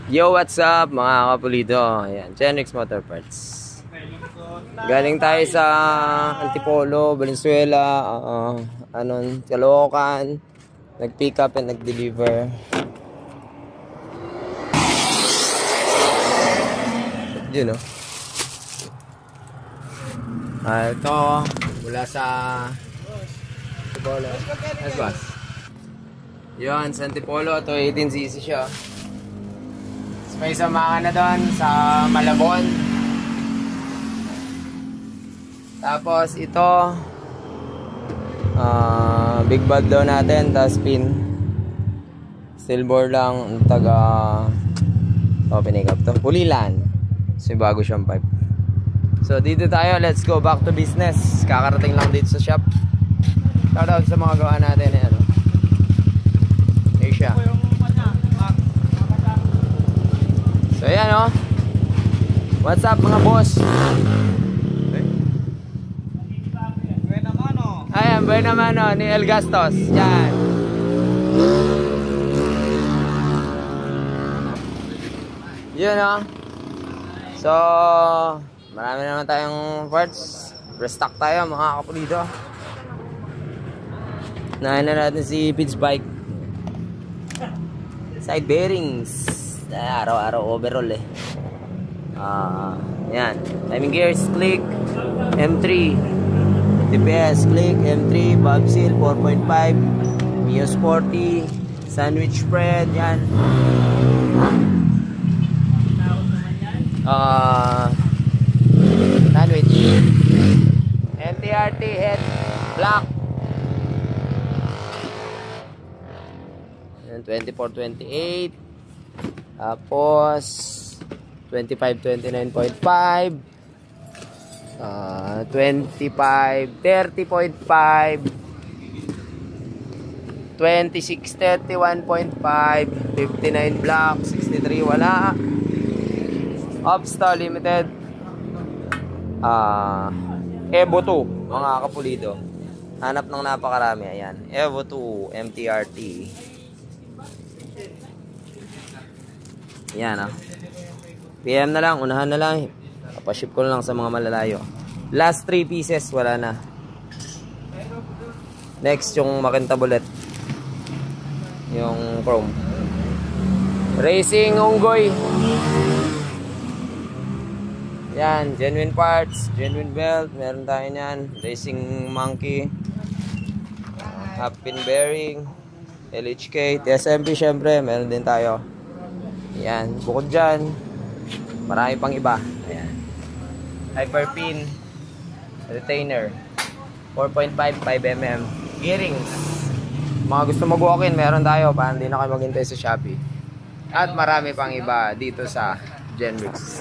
Yo, what's up mga kapulido? Ayan, Genrix Motor Parts. Galing tayo sa Antipolo, Valenzuela, Caloocan. Nag-pick up and nag-deliver. Yun, no? Ito, mula sa Antipolo. Yes, boss. Yun, sa Antipolo. Ito, 18cc siya. May samahan na doon sa Malabon. Tapos ito big bag daw natin, tapos pin steel bore lang, taga pinig up to Pulilan. So bago siyang pipe. So dito tayo, let's go back to business. Kakarating lang dito sa shop. Shout out sa mga gawa natin Asia. So ayan what's up mga boss? Ayan, buena mano ni El Gastos. Yan. Yun So marami naman tayong parts. Restock tayo mga kapulido. Nahin na natin si Pitch Bike. Side bearings. Araw-araw overall yan, timing gears, click M3, TPS, click M3, Bob Seal 4.5, Mio Sporty, sandwich spread, yan. Sandwich NTRT head black 24-28. Tapos 25-29.5 25-30.5 26-31.5 59 black 63 wala. Upstar limited Evo 2 mga kapulido. Hanap ng napakarami. Ayan, Evo 2 MTRT. Yan PM na lang, unahan na lang. Papaship ko na lang sa mga malalayo. Last 3 pieces, wala na. Next, yung Makenta Bullet. Yung chrome. Racing Unggoy. Yan, genuine parts, genuine belt. Meron tayo nyan. Racing Monkey. Half pin bearing. LHK, TSMP syempre, meron din tayo. Yan, bukod dyan, marami pang iba. Ayan. Hyperpin, retainer, 4.5, 5mm, gearings. Mga gusto mag-walk-in, meron tayo para hindi na kayo maghintay sa Shopee. At marami pang iba dito sa Genrix.